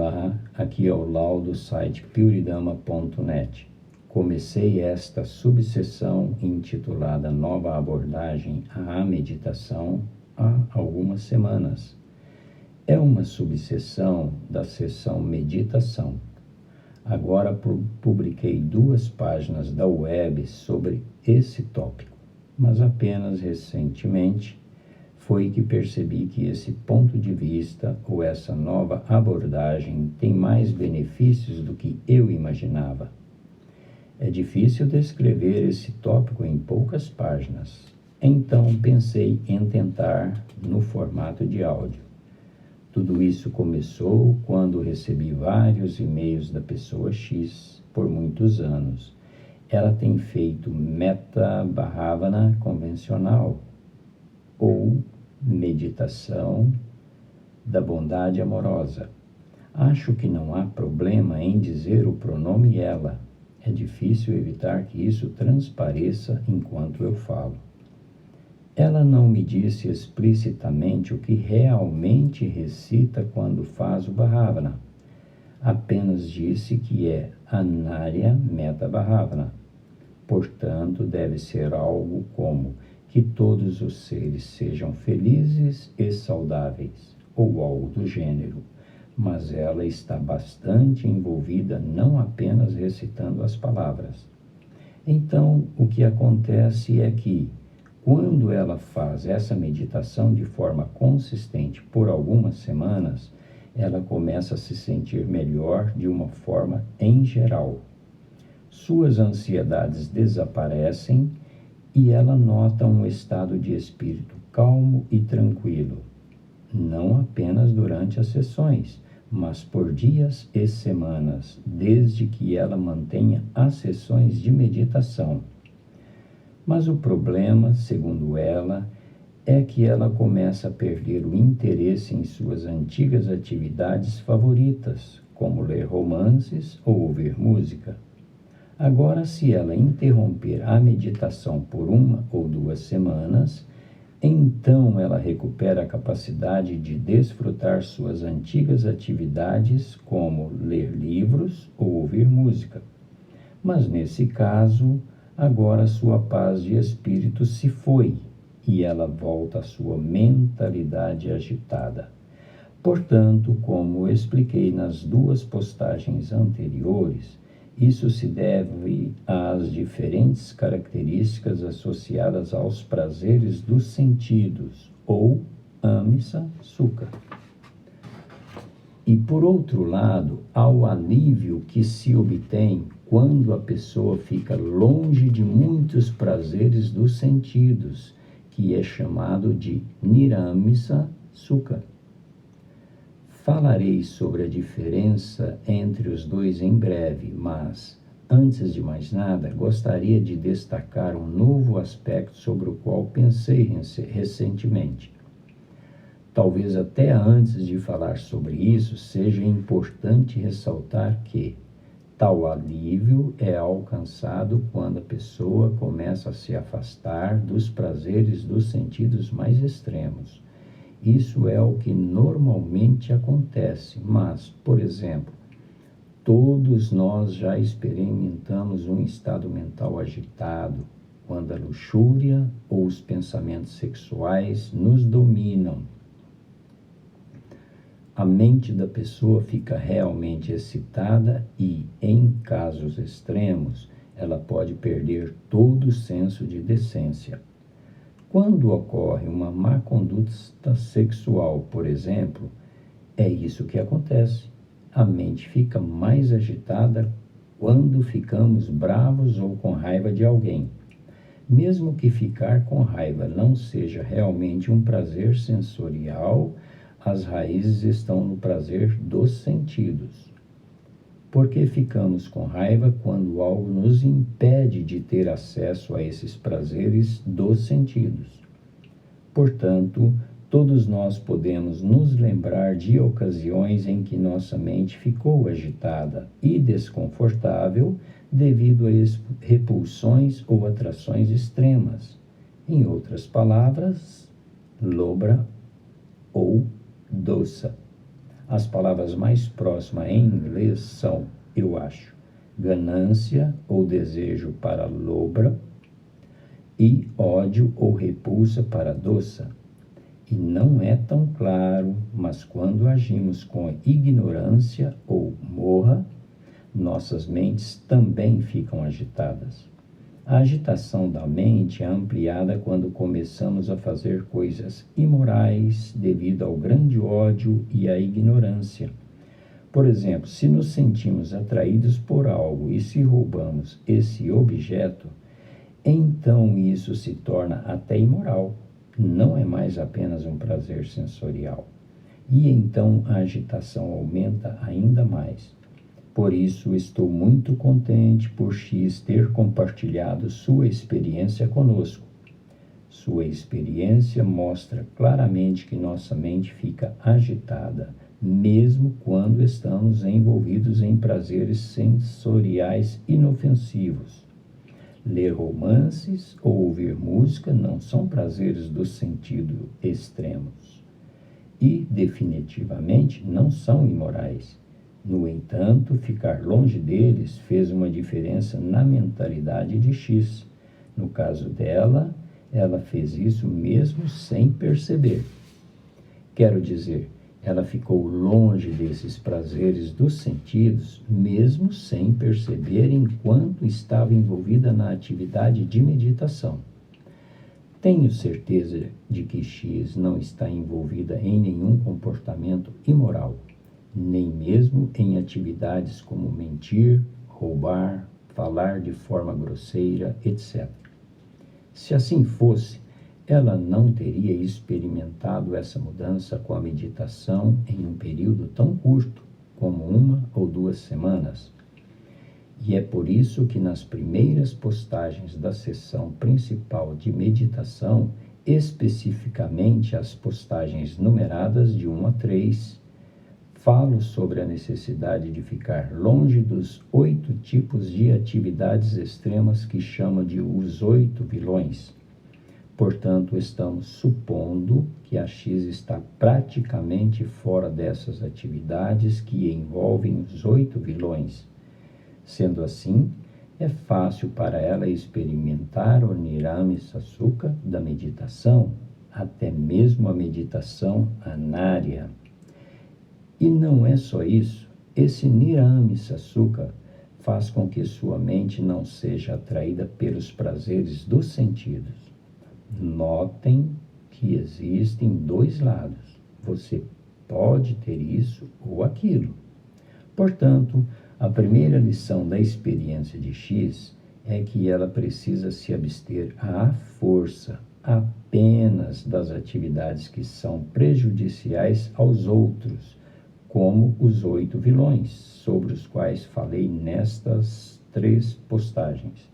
Olá, aqui é o Lau do site puridama.net. Comecei esta subseção intitulada Nova Abordagem à Meditação há algumas semanas. É uma subseção da seção Meditação. Agora publiquei 2 páginas da web sobre esse tópico, mas apenas recentemente foi que percebi que esse ponto de vista ou essa nova abordagem tem mais benefícios do que eu imaginava. É difícil descrever esse tópico em poucas páginas, então pensei em tentar no formato de áudio. Tudo isso começou quando recebi vários e-mails da pessoa X por muitos anos. Ela tem feito Metta Bhavana convencional, ou meditação da bondade amorosa. Acho que não há problema em dizer o pronome ela. É difícil evitar que isso transpareça enquanto eu falo. Ela não me disse explicitamente o que realmente recita quando faz o Bhavana. Apenas disse que é Anarya Metta Bhavana. Portanto, deve ser algo como que todos os seres sejam felizes e saudáveis, ou algo do gênero, mas ela está bastante envolvida não apenas recitando as palavras. Então, o que acontece é que, quando ela faz essa meditação de forma consistente por algumas semanas, ela começa a se sentir melhor de uma forma em geral. Suas ansiedades desaparecem e ela nota um estado de espírito calmo e tranquilo, não apenas durante as sessões, mas por dias e semanas, desde que ela mantenha as sessões de meditação. Mas o problema, segundo ela, é que ela começa a perder o interesse em suas antigas atividades favoritas, como ler romances ou ouvir música. Agora, se ela interromper a meditação por 1 ou 2 semanas, então ela recupera a capacidade de desfrutar suas antigas atividades, como ler livros ou ouvir música. Mas nesse caso, agora sua paz de espírito se foi e ela volta à sua mentalidade agitada. Portanto, como expliquei nas 2 postagens anteriores, isso se deve às diferentes características associadas aos prazeres dos sentidos, ou amisa sukha. E, por outro lado, ao alívio que se obtém quando a pessoa fica longe de muitos prazeres dos sentidos, que é chamado de niramisa sukha. Falarei sobre a diferença entre os dois em breve, mas, antes de mais nada, gostaria de destacar um novo aspecto sobre o qual pensei recentemente. Talvez até antes de falar sobre isso, seja importante ressaltar que tal alívio é alcançado quando a pessoa começa a se afastar dos prazeres dos sentidos mais extremos. Isso é o que normalmente acontece, mas, por exemplo, todos nós já experimentamos um estado mental agitado, quando a luxúria ou os pensamentos sexuais nos dominam. A mente da pessoa fica realmente excitada e, em casos extremos, ela pode perder todo o senso de decência. Quando ocorre uma má conduta sexual, por exemplo, é isso que acontece. A mente fica mais agitada quando ficamos bravos ou com raiva de alguém. Mesmo que ficar com raiva não seja realmente um prazer sensorial, as raízes estão no prazer dos sentidos. Porque ficamos com raiva quando algo nos impede de ter acesso a esses prazeres dos sentidos. Portanto, todos nós podemos nos lembrar de ocasiões em que nossa mente ficou agitada e desconfortável devido a repulsões ou atrações extremas. Em outras palavras, lobha ou dosa. As palavras mais próximas em inglês são, eu acho, ganância ou desejo para lobra e ódio ou repulsa para doça. E não é tão claro, mas quando agimos com ignorância ou morra, nossas mentes também ficam agitadas. A agitação da mente é ampliada quando começamos a fazer coisas imorais devido ao grande ódio e à ignorância. Por exemplo, se nos sentimos atraídos por algo e se roubamos esse objeto, então isso se torna até imoral. Não é mais apenas um prazer sensorial. E então a agitação aumenta ainda mais. Por isso, estou muito contente por X ter compartilhado sua experiência conosco. Sua experiência mostra claramente que nossa mente fica agitada, mesmo quando estamos envolvidos em prazeres sensoriais inofensivos. Ler romances ou ouvir música não são prazeres do sentido extremos. E, definitivamente, não são imorais. No entanto, ficar longe deles fez uma diferença na mentalidade de X. No caso dela, ela fez isso mesmo sem perceber. Quero dizer, ela ficou longe desses prazeres dos sentidos, mesmo sem perceber enquanto estava envolvida na atividade de meditação. Tenho certeza de que X não está envolvida em nenhum comportamento imoral, nem mesmo em atividades como mentir, roubar, falar de forma grosseira, etc. Se assim fosse, ela não teria experimentado essa mudança com a meditação em um período tão curto como 1 ou 2 semanas. E é por isso que nas primeiras postagens da sessão principal de meditação, especificamente as postagens numeradas de 1 a 3, falo sobre a necessidade de ficar longe dos 8 tipos de atividades extremas que chamo de os 8 vilões. Portanto, estamos supondo que a X está praticamente fora dessas atividades que envolvem os 8 vilões. Sendo assim, é fácil para ela experimentar o Niramisa Sukha da meditação, até mesmo a meditação anárya. E não é só isso, esse Niramisa Sukha faz com que sua mente não seja atraída pelos prazeres dos sentidos. Notem que existem 2 lados. Você pode ter isso ou aquilo. Portanto, a primeira lição da experiência de X é que ela precisa se abster à força apenas das atividades que são prejudiciais aos outros, como os 8 vilões, sobre os quais falei nestas 3 postagens.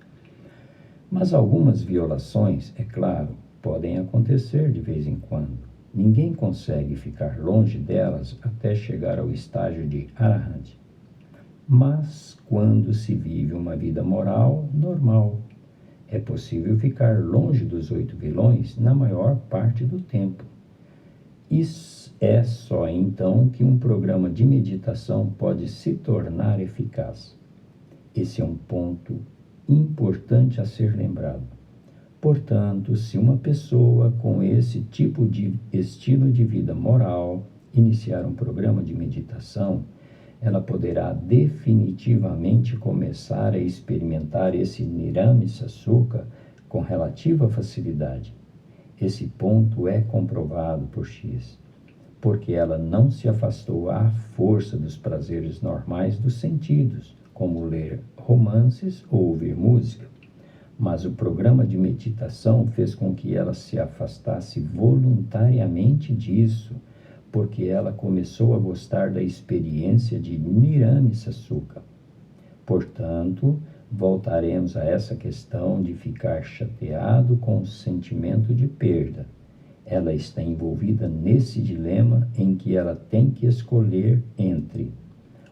Mas algumas violações, é claro, podem acontecer de vez em quando. Ninguém consegue ficar longe delas até chegar ao estágio de Arahant. Mas quando se vive uma vida moral normal, é possível ficar longe dos 8 vilões na maior parte do tempo. Isso é só então que um programa de meditação pode se tornar eficaz. Esse é um ponto importante a ser lembrado. Portanto, se uma pessoa com esse tipo de estilo de vida moral iniciar um programa de meditação, ela poderá definitivamente começar a experimentar esse Niramisa Sukha com relativa facilidade. Esse ponto é comprovado por X, porque ela não se afastou à força dos prazeres normais dos sentidos, como ler romances ou ouvir música, mas o programa de meditação fez com que ela se afastasse voluntariamente disso, porque ela começou a gostar da experiência de Niramisa Sukha. Portanto, voltaremos a essa questão de ficar chateado com o sentimento de perda. Ela está envolvida nesse dilema em que ela tem que escolher entre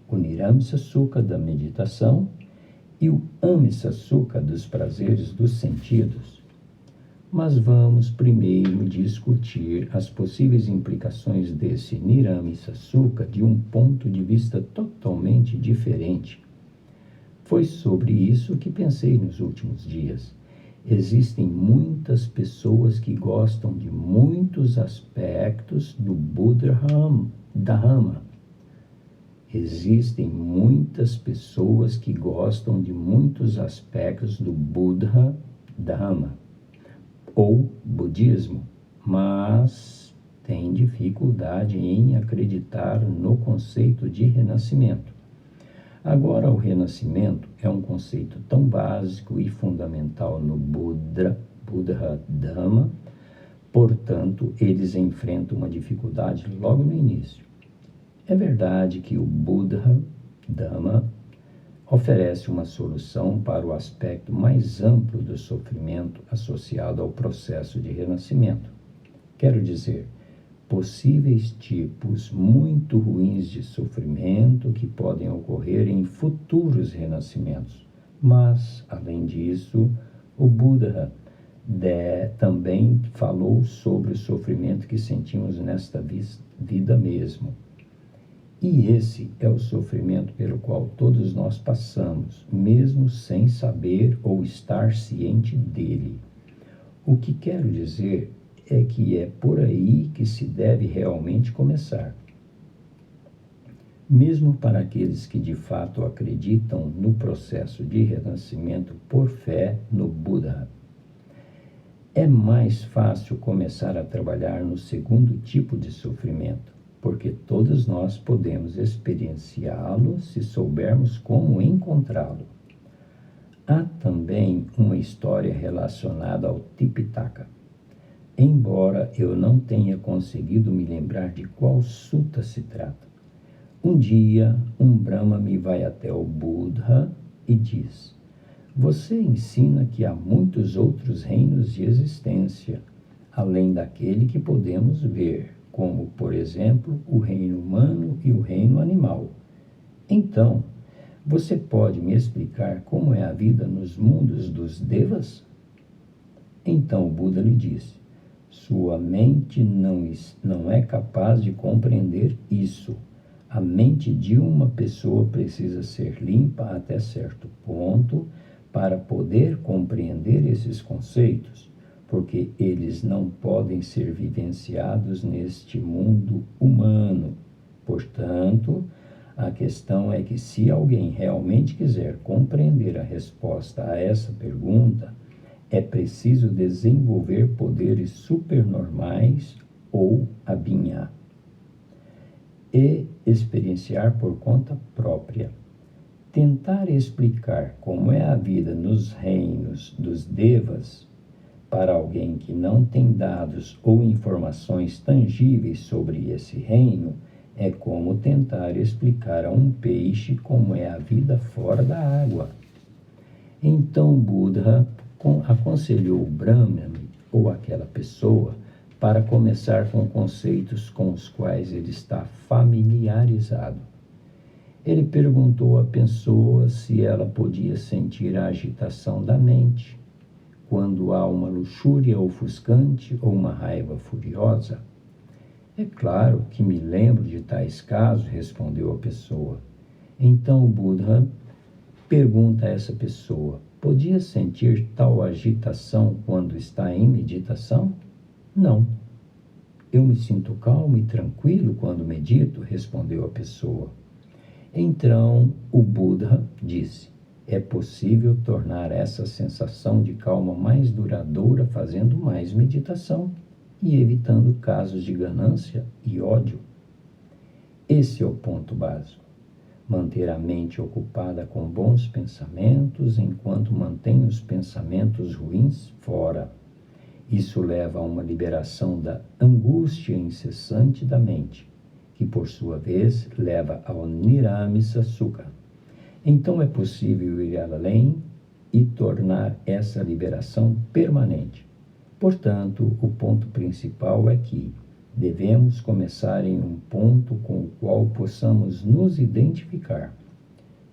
o Niramisa Sukha da meditação e o Amisa Sukha dos prazeres dos sentidos. Mas vamos primeiro discutir as possíveis implicações desse Niramisa Sukha de um ponto de vista totalmente diferente. Foi sobre isso que pensei nos últimos dias. Existem muitas pessoas que gostam de muitos aspectos do Buddha Dhamma. Existem muitas pessoas que gostam de muitos aspectos do Buddha Dhamma ou budismo, mas têm dificuldade em acreditar no conceito de renascimento. Agora, o renascimento é um conceito tão básico e fundamental no Buddha Dhamma, portanto, eles enfrentam uma dificuldade logo no início. É verdade que o Buddha Dhamma oferece uma solução para o aspecto mais amplo do sofrimento associado ao processo de renascimento. Quero dizer, possíveis tipos muito ruins de sofrimento que podem ocorrer em futuros renascimentos. Mas, além disso, o Buddha também falou sobre o sofrimento que sentimos nesta vida mesmo. E esse é o sofrimento pelo qual todos nós passamos, mesmo sem saber ou estar ciente dele. O que quero dizer é que é por aí que se deve realmente começar. Mesmo para aqueles que de fato acreditam no processo de renascimento por fé no Buda, é mais fácil começar a trabalhar no segundo tipo de sofrimento, porque todos nós podemos experienciá-lo se soubermos como encontrá-lo. Há também uma história relacionada ao Tipitaka. Embora eu não tenha conseguido me lembrar de qual sutta se trata. Um dia, um Brahmane vai até o Buda e diz: você ensina que há muitos outros reinos de existência, além daquele que podemos ver, como, por exemplo, o reino humano e o reino animal. Então, você pode me explicar como é a vida nos mundos dos devas? Então o Buda lhe disse: sua mente não é capaz de compreender isso. A mente de uma pessoa precisa ser limpa até certo ponto para poder compreender esses conceitos, porque eles não podem ser vivenciados neste mundo humano. Portanto, a questão é que se alguém realmente quiser compreender a resposta a essa pergunta, é preciso desenvolver poderes supernormais ou abhinhá e experienciar por conta própria. Tentar explicar como é a vida nos reinos dos devas para alguém que não tem dados ou informações tangíveis sobre esse reino é como tentar explicar a um peixe como é a vida fora da água. Então Buda aconselhou o Brahmane ou aquela pessoa para começar com conceitos com os quais ele está familiarizado. Ele perguntou à pessoa se ela podia sentir a agitação da mente quando há uma luxúria ofuscante ou uma raiva furiosa. É claro que me lembro de tais casos, respondeu a pessoa. Então o Buda pergunta a essa pessoa: podia sentir tal agitação quando está em meditação? Não. Eu me sinto calmo e tranquilo quando medito, respondeu a pessoa. Então o Buda disse: é possível tornar essa sensação de calma mais duradoura fazendo mais meditação e evitando casos de ganância e ódio. Esse é o ponto básico. Manter a mente ocupada com bons pensamentos enquanto mantém os pensamentos ruins fora. Isso leva a uma liberação da angústia incessante da mente, que por sua vez leva ao Niramisa Sukha. Então é possível ir além e tornar essa liberação permanente. Portanto, o ponto principal é que devemos começar em um ponto com o qual possamos nos identificar.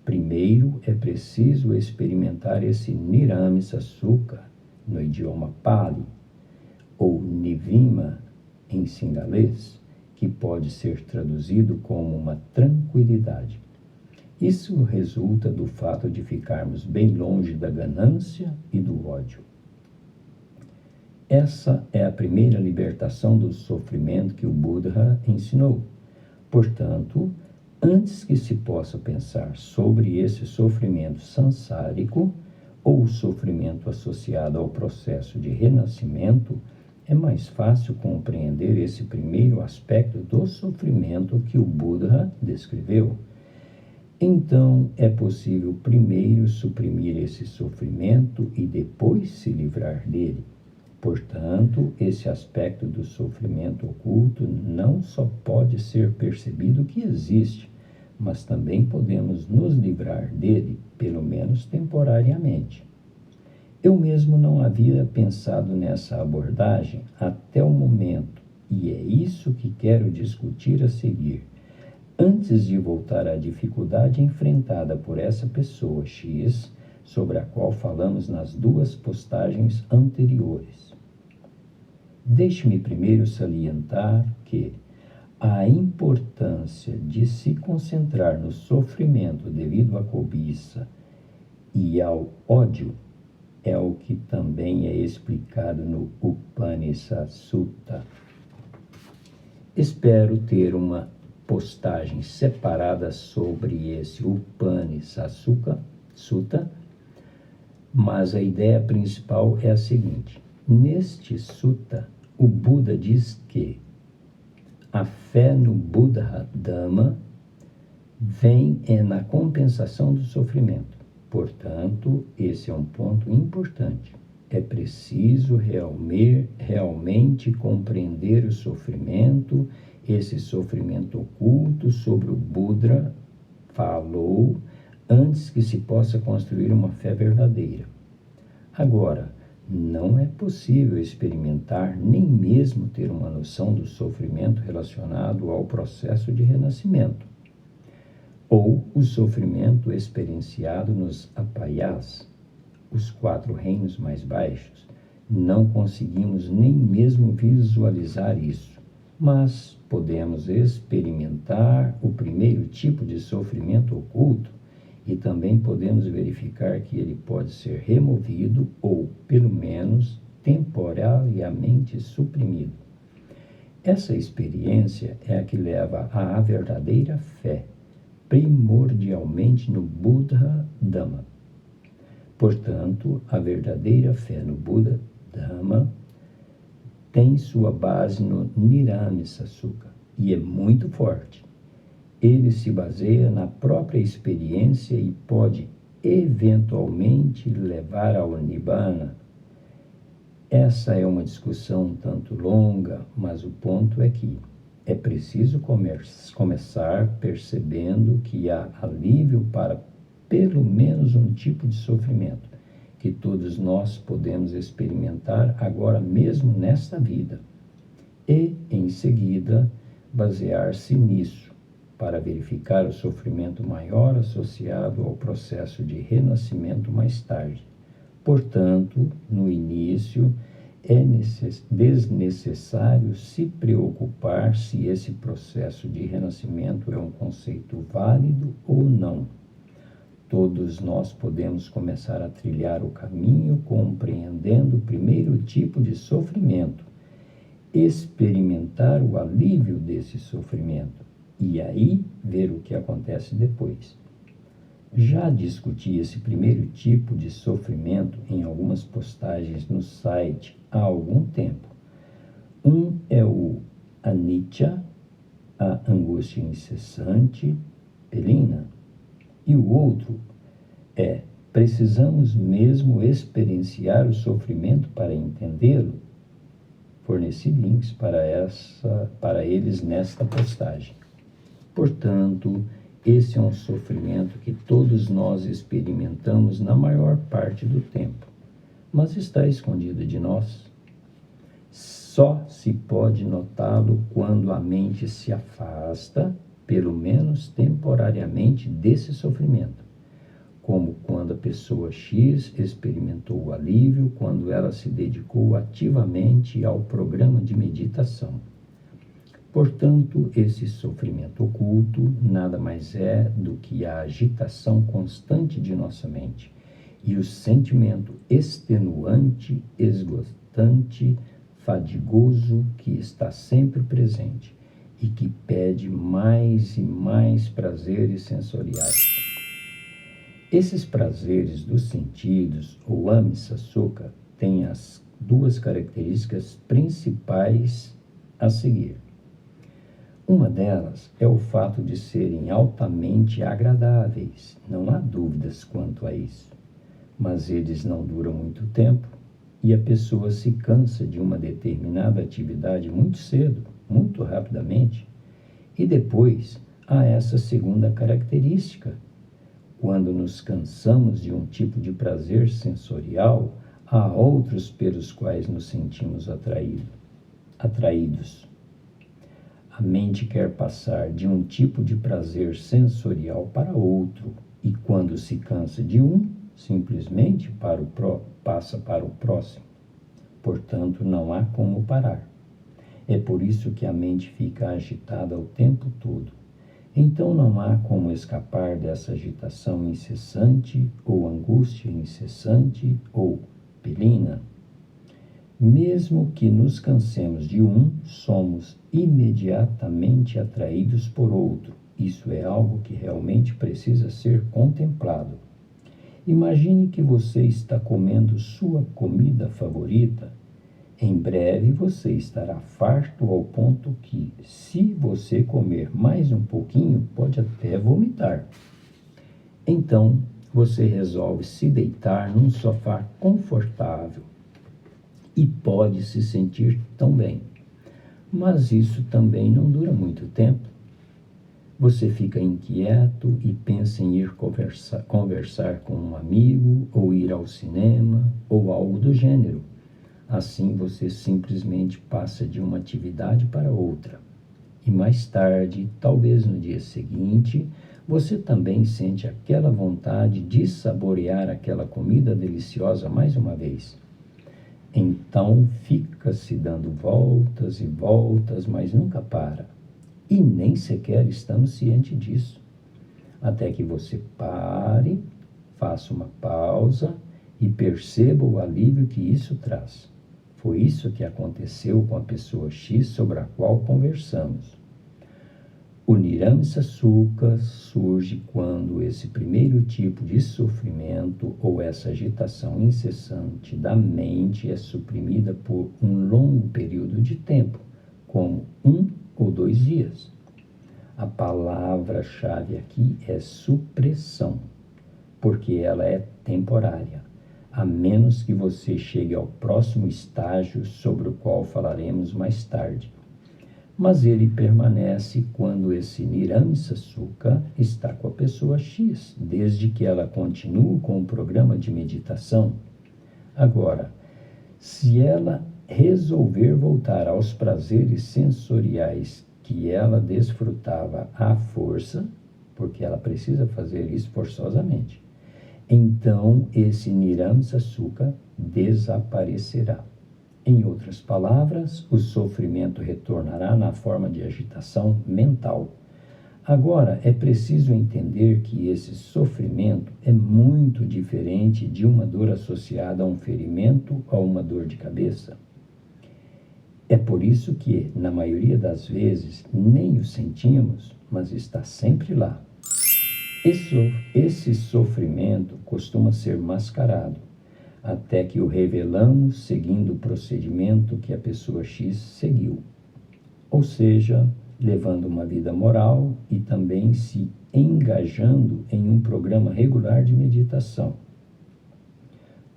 Primeiro, é preciso experimentar esse Niramisa Sukha no idioma Pali, ou nivima em singalês, que pode ser traduzido como uma tranquilidade. Isso resulta do fato de ficarmos bem longe da ganância e do ódio. Essa é a primeira libertação do sofrimento que o Buda ensinou. Portanto, antes que se possa pensar sobre esse sofrimento sansárico ou o sofrimento associado ao processo de renascimento, é mais fácil compreender esse primeiro aspecto do sofrimento que o Buda descreveu. Então, é possível primeiro suprimir esse sofrimento e depois se livrar dele. Portanto, esse aspecto do sofrimento oculto não só pode ser percebido que existe, mas também podemos nos livrar dele, pelo menos temporariamente. Eu mesmo não havia pensado nessa abordagem até o momento, e é isso que quero discutir a seguir. Antes de voltar à dificuldade enfrentada por essa pessoa X, sobre a qual falamos nas 2 postagens anteriores. Deixe-me primeiro salientar que a importância de se concentrar no sofrimento devido à cobiça e ao ódio é o que também é explicado no Upanishad Sutta. Espero ter uma postagem separada sobre esse Upanishad Sutta, mas a ideia principal é a seguinte. Neste sutta, o Buda diz que a fé no Buddha Dhamma vem na compensação do sofrimento. Portanto, esse é um ponto importante. É preciso realmente compreender o sofrimento, esse sofrimento oculto sobre o Buda falou, antes que se possa construir uma fé verdadeira. Agora, não é possível experimentar, nem mesmo ter uma noção do sofrimento relacionado ao processo de renascimento, ou o sofrimento experienciado nos apayas, os 4 reinos mais baixos. Não conseguimos nem mesmo visualizar isso, mas podemos experimentar o primeiro tipo de sofrimento oculto e também podemos verificar que ele pode ser removido ou, pelo menos, temporariamente suprimido. Essa experiência é a que leva à verdadeira fé, primordialmente no Buddha Dhamma. Portanto, a verdadeira fé no Buddha Dhamma tem sua base no Niramisa-sukha e é muito forte. Ele se baseia na própria experiência e pode eventualmente levar ao Nibbana. Essa é uma discussão um tanto longa, mas o ponto é que é preciso começar percebendo que há alívio para pelo menos um tipo de sofrimento que todos nós podemos experimentar agora mesmo nesta vida e, em seguida, basear-se nisso para verificar o sofrimento maior associado ao processo de renascimento mais tarde. Portanto, no início, é desnecessário se preocupar se esse processo de renascimento é um conceito válido ou não. Todos nós podemos começar a trilhar o caminho compreendendo o primeiro tipo de sofrimento, experimentar o alívio desse sofrimento e aí ver o que acontece depois. Já discuti esse primeiro tipo de sofrimento em algumas postagens no site há algum tempo. Um é o anicca, a angústia incessante, pelina, e o outro é: precisamos mesmo experienciar o sofrimento para entendê-lo? Forneci links para eles nesta postagem. Portanto, esse é um sofrimento que todos nós experimentamos na maior parte do tempo, mas está escondido de nós. Só se pode notá-lo quando a mente se afasta, pelo menos temporariamente, desse sofrimento. como quando a pessoa X experimentou o alívio quando ela se dedicou ativamente ao programa de meditação. Portanto, esse sofrimento oculto nada mais é do que a agitação constante de nossa mente e o sentimento extenuante, esgotante, fadigoso que está sempre presente e que pede mais e mais prazeres sensoriais. Esses prazeres dos sentidos, ou Amisa-sukha, têm as duas características principais a seguir. Uma delas é o fato de serem altamente agradáveis, não há dúvidas quanto a isso. Mas eles não duram muito tempo e a pessoa se cansa de uma determinada atividade muito cedo, muito rapidamente. E depois há essa segunda característica. Quando nos cansamos de um tipo de prazer sensorial, há outros pelos quais nos sentimos atraídos. A mente quer passar de um tipo de prazer sensorial para outro, e quando se cansa de um, simplesmente passa para o próximo. Portanto, não há como parar. É por isso que a mente fica agitada o tempo todo. Então não há como escapar dessa agitação incessante, ou angústia incessante, ou pilina. Mesmo que nos cansemos de um, somos imediatamente atraídos por outro. Isso é algo que realmente precisa ser contemplado. Imagine que você está comendo sua comida favorita. Em breve você estará farto ao ponto que, se você comer mais um pouquinho, pode até vomitar. Então, você resolve se deitar num sofá confortável e pode se sentir tão bem. Mas isso também não dura muito tempo. Você fica inquieto e pensa em ir conversar com um amigo, ou ir ao cinema, ou algo do gênero. Assim você simplesmente passa de uma atividade para outra. E mais tarde, talvez no dia seguinte, você também sente aquela vontade de saborear aquela comida deliciosa mais uma vez. Então fica se dando voltas e voltas, mas nunca para. E nem sequer estamos cientes disso. Até que você pare, faça uma pausa e perceba o alívio que isso traz. Foi isso que aconteceu com a pessoa X sobre a qual conversamos. O Niramsa-sukha surge quando esse primeiro tipo de sofrimento ou essa agitação incessante da mente é suprimida por um longo período de tempo, como 1 ou 2 dias. A palavra-chave aqui é supressão, porque ela é temporária, a menos que você chegue ao próximo estágio sobre o qual falaremos mais tarde. Mas ele permanece quando esse Niramsa-sukha está com a pessoa X, desde que ela continue com o programa de meditação. Agora, se ela resolver voltar aos prazeres sensoriais que ela desfrutava à força, porque ela precisa fazer isso forçosamente, então esse Niramsa-sukha desaparecerá. Em outras palavras, o sofrimento retornará na forma de agitação mental. Agora, é preciso entender que esse sofrimento é muito diferente de uma dor associada a um ferimento ou a uma dor de cabeça. É por isso que, na maioria das vezes, nem o sentimos, mas está sempre lá. Esse sofrimento costuma ser mascarado, até que o revelamos seguindo o procedimento que a pessoa X seguiu. Ou seja, levando uma vida moral e também se engajando em um programa regular de meditação.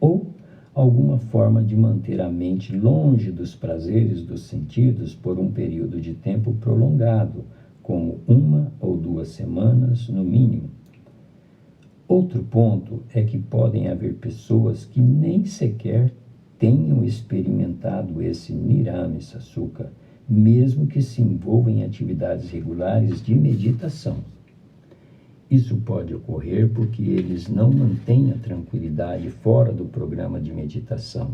Ou alguma forma de manter a mente longe dos prazeres dos sentidos por um período de tempo prolongado, como 1 ou 2 semanas no mínimo. Outro ponto é que podem haver pessoas que nem sequer tenham experimentado esse Niramsa-sukha, mesmo que se envolvam em atividades regulares de meditação. Isso pode ocorrer porque eles não mantêm a tranquilidade fora do programa de meditação.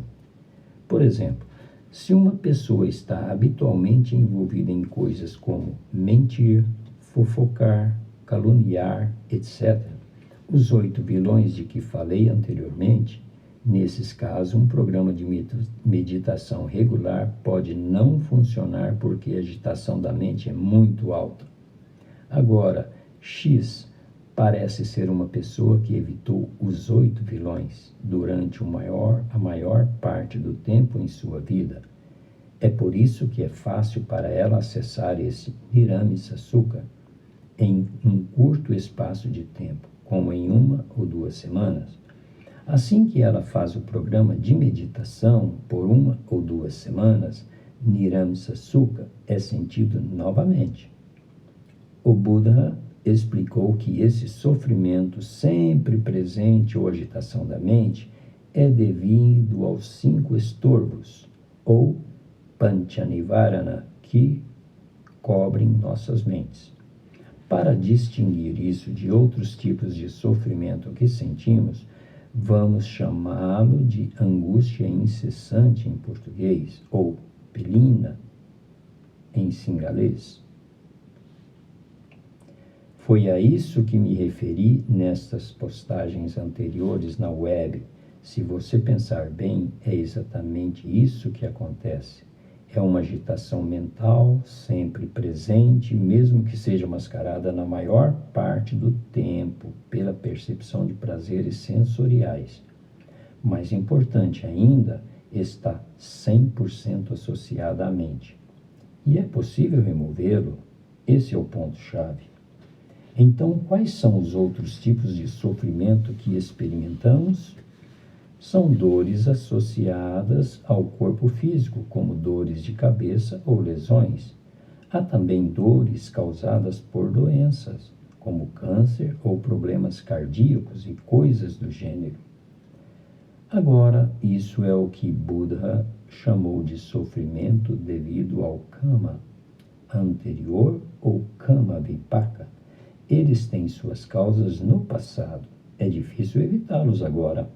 Por exemplo, se uma pessoa está habitualmente envolvida em coisas como mentir, fofocar, caluniar, etc., os 8 vilões de que falei anteriormente, nesses casos, um programa de meditação regular pode não funcionar porque a agitação da mente é muito alta. Agora, X parece ser uma pessoa que evitou os 8 vilões durante a maior parte do tempo em sua vida. É por isso que é fácil para ela acessar esse Niramisa Sukha em um curto espaço de tempo, como em 1 ou 2 semanas. Assim que ela faz o programa de meditação por 1 ou 2 semanas, Niramisa Sukha é sentido novamente. O Buda explicou que esse sofrimento sempre presente ou agitação da mente é devido aos 5 estorvos, ou Panchanivarana, que cobrem nossas mentes. Para distinguir isso de outros tipos de sofrimento que sentimos, vamos chamá-lo de angústia incessante em português, ou pelina em singalês. Foi a isso que me referi nestas postagens anteriores na web. Se você pensar bem, é exatamente isso que acontece. É uma agitação mental sempre presente, mesmo que seja mascarada na maior parte do tempo pela percepção de prazeres sensoriais. Mais importante ainda, está 100% associada à mente. E é possível removê-lo? Esse é o ponto-chave. Então, quais são os outros tipos de sofrimento que experimentamos? São dores associadas ao corpo físico, como dores de cabeça ou lesões. Há também dores causadas por doenças, como câncer ou problemas cardíacos e coisas do gênero. Agora, isso é o que Buda chamou de sofrimento devido ao kama anterior ou kama vipaka. Eles têm suas causas no passado. É difícil evitá-los agora.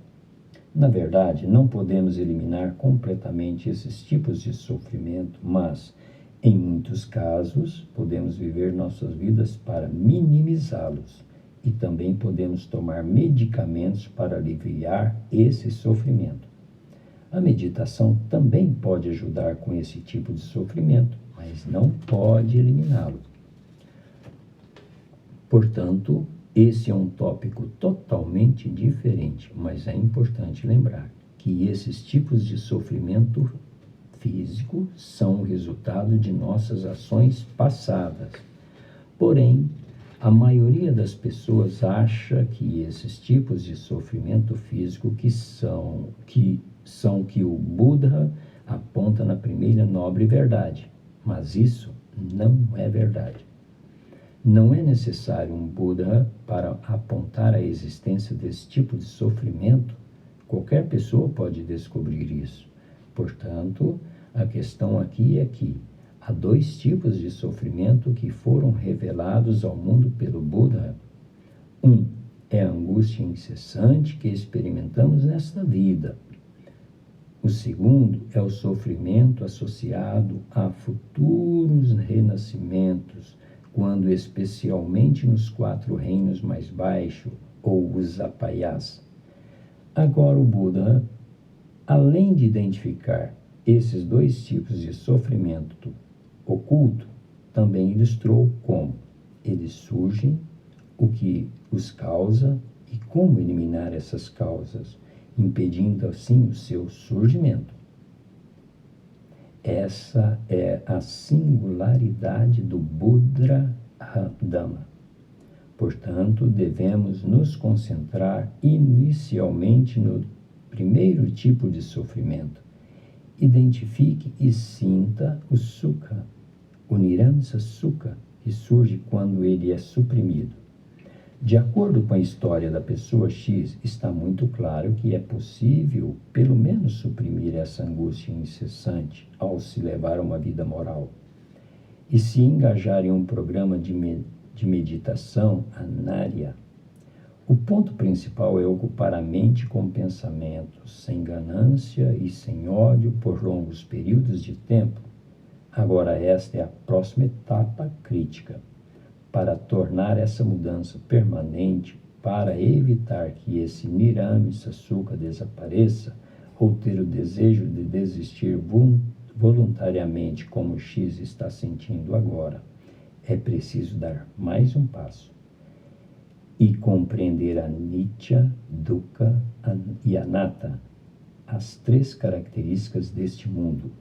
Na verdade, não podemos eliminar completamente esses tipos de sofrimento, mas, em muitos casos, podemos viver nossas vidas para minimizá-los. E também podemos tomar medicamentos para aliviar esse sofrimento. A meditação também pode ajudar com esse tipo de sofrimento, mas não pode eliminá-lo. Portanto, esse é um tópico totalmente diferente, mas é importante lembrar que esses tipos de sofrimento físico são o resultado de nossas ações passadas. Porém, a maioria das pessoas acha que esses tipos de sofrimento físico que o Buda aponta na primeira nobre verdade, mas isso não é verdade. Não é necessário um Buda para apontar a existência desse tipo de sofrimento. Qualquer pessoa pode descobrir isso. Portanto, a questão aqui é que há 2 tipos de sofrimento que foram revelados ao mundo pelo Buda. Um é a angústia incessante que experimentamos nesta vida. O segundo é o sofrimento associado a futuros renascimentos, quando especialmente nos 4 reinos mais baixos, ou os apayas. Agora o Buda, além de identificar esses 2 tipos de sofrimento oculto, também ilustrou como eles surgem, o que os causa e como eliminar essas causas, impedindo assim o seu surgimento. Essa é a singularidade do Buddha Dhamma. Portanto, devemos nos concentrar inicialmente no primeiro tipo de sofrimento. Identifique e sinta o Sukha, o Niramsa Sukha, que surge quando ele é suprimido. De acordo com a história da pessoa X, está muito claro que é possível, pelo menos, suprimir essa angústia incessante ao se levar uma vida moral e se engajar em um programa de de meditação, anarya. O ponto principal é ocupar a mente com pensamentos sem ganância e sem ódio por longos períodos de tempo. Agora esta é a próxima etapa crítica. Para tornar essa mudança permanente, para evitar que esse Niramisa Sukha desapareça, ou ter o desejo de desistir voluntariamente como X está sentindo agora, é preciso dar mais um passo e compreender a Nitya, Dukkha e Anatta, as três características deste mundo.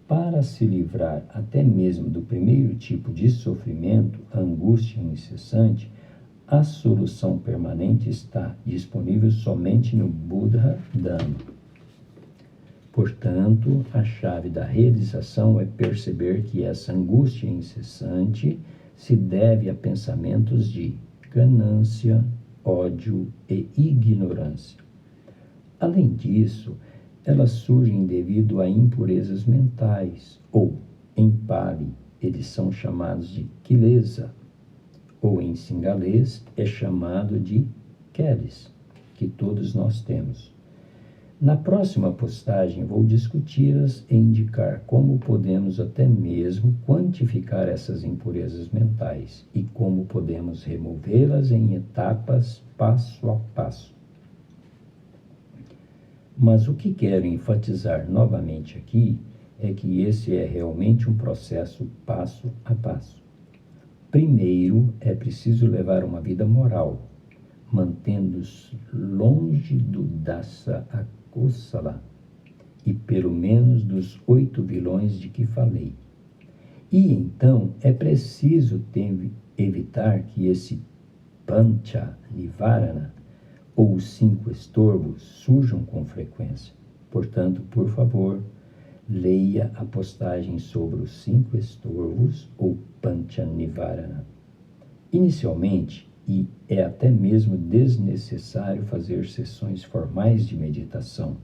Para se livrar até mesmo do primeiro tipo de sofrimento, a angústia incessante, a solução permanente está disponível somente no Buddha Dhamma. Portanto, a chave da realização é perceber que essa angústia incessante se deve a pensamentos de ganância, ódio e ignorância. Além disso, elas surgem devido a impurezas mentais, ou, em Pali, eles são chamados de kilesa, ou em singalês é chamado de kelis, que todos nós temos. Na próxima postagem vou discuti-las e indicar como podemos até mesmo quantificar essas impurezas mentais e como podemos removê-las em etapas passo a passo. Mas o que quero enfatizar novamente aqui é que esse é realmente um processo passo a passo. Primeiro, é preciso levar uma vida moral, mantendo-se longe do dasa akusala e pelo menos dos 8 vilões de que falei. E então é preciso evitar que esse pancha nivarana ou os 5 estorvos surjam com frequência. Portanto, por favor, leia a postagem sobre os 5 estorvos ou pancha nivarana. Inicialmente, e é até mesmo desnecessário fazer sessões formais de meditação.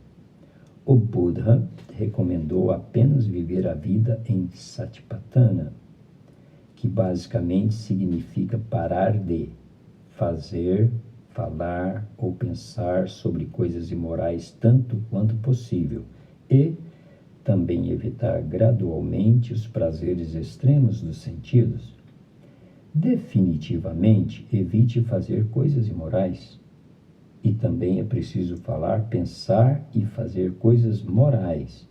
O Buda recomendou apenas viver a vida em Satipatthana, que basicamente significa parar de fazer, falar ou pensar sobre coisas imorais tanto quanto possível e também evitar gradualmente os prazeres extremos dos sentidos. Definitivamente, evite fazer coisas imorais. E também é preciso falar, pensar e fazer coisas morais.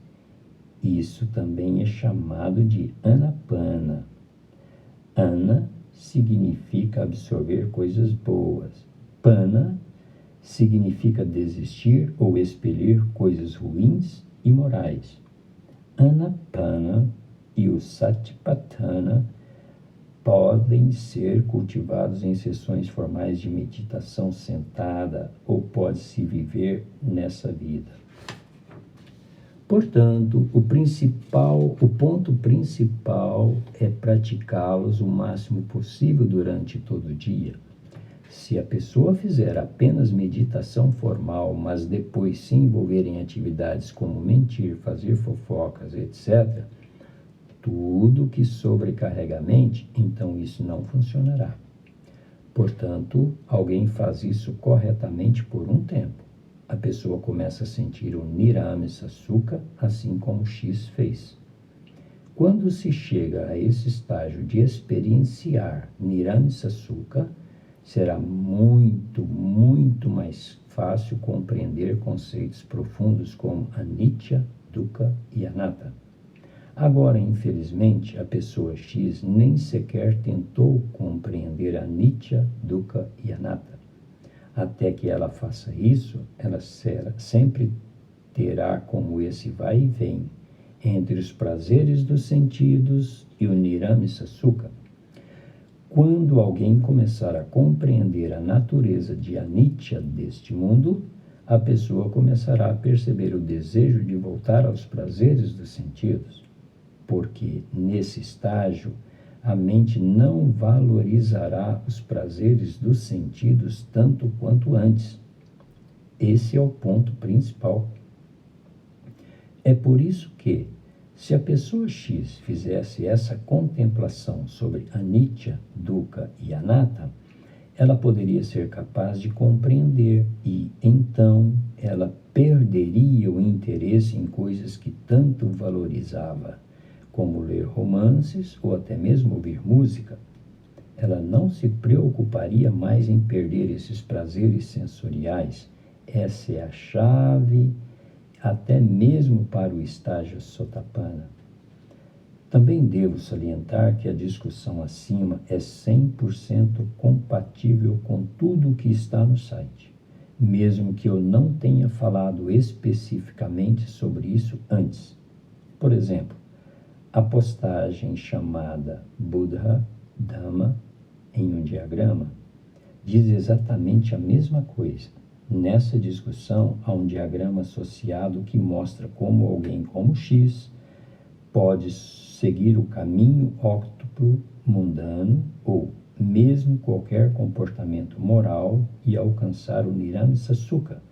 Isso também é chamado de anapana. Ana significa absorver coisas boas. Pana significa desistir ou expelir coisas ruins e morais. Anapana e o Satipatthana podem ser cultivados em sessões formais de meditação sentada ou pode-se viver nessa vida. Portanto, o ponto principal é praticá-los o máximo possível durante todo o dia. Se a pessoa fizer apenas meditação formal, mas depois se envolver em atividades como mentir, fazer fofocas, etc., tudo que sobrecarrega a mente, então isso não funcionará. Portanto, alguém faz isso corretamente por um tempo. A pessoa começa a sentir o Niramisa Sukha, assim como X fez. Quando se chega a esse estágio de experienciar Niramisa Sukha, será muito, muito mais fácil compreender conceitos profundos como Anicca, Dukkha e Anatta. Agora, infelizmente, a pessoa X nem sequer tentou compreender a Anicca, Dukkha e Anatta. Até que ela faça isso, ela sempre terá como esse vai e vem entre os prazeres dos sentidos e o Niramisa Sukha. Quando alguém começar a compreender a natureza de Anicca deste mundo, a pessoa começará a perceber o desejo de voltar aos prazeres dos sentidos. Porque, nesse estágio, a mente não valorizará os prazeres dos sentidos tanto quanto antes. Esse é o ponto principal. É por isso que, Se a pessoa X fizesse essa contemplação sobre Anicca, Dukkha e Anatta, ela poderia ser capaz de compreender e, então, ela perderia o interesse em coisas que tanto valorizava, como ler romances ou até mesmo ouvir música. Ela não se preocuparia mais em perder esses prazeres sensoriais. Essa é a chave, até mesmo para o estágio Sotapanna. Também devo salientar que a discussão acima é 100% compatível com tudo o que está no site, mesmo que eu não tenha falado especificamente sobre isso antes. Por exemplo, a postagem chamada Buddha Dhamma em um diagrama diz exatamente a mesma coisa. Nessa discussão, há um diagrama associado que mostra como alguém como X pode seguir o caminho óctuplo mundano ou mesmo qualquer comportamento moral e alcançar o Niramsa Sukha.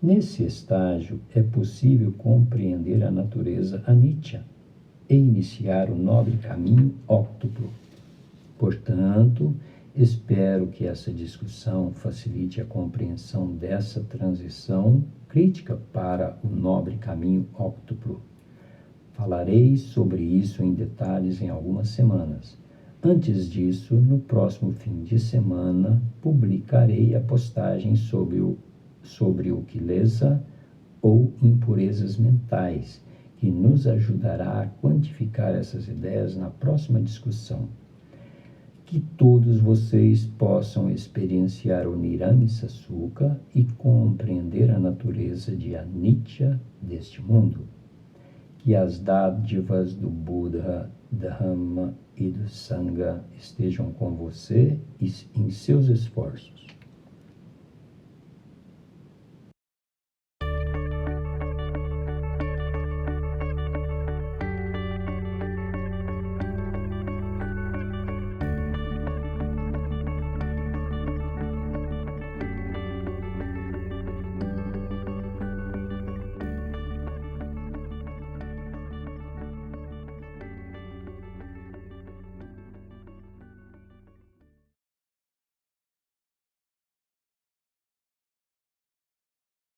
Nesse estágio, é possível compreender a natureza anicca e iniciar o nobre caminho óctuplo. Portanto, espero que essa discussão facilite a compreensão dessa transição crítica para o nobre caminho óctuplo. Falarei sobre isso em detalhes em algumas semanas. Antes disso, no próximo fim de semana, publicarei a postagem sobre o Kilesa ou impurezas mentais, que nos ajudará a quantificar essas ideias na próxima discussão. Que todos vocês possam experienciar o Niramsa Sukha e compreender a natureza de anicca deste mundo. Que as dádivas do Buddha, Dhamma e do Sangha estejam com você e em seus esforços.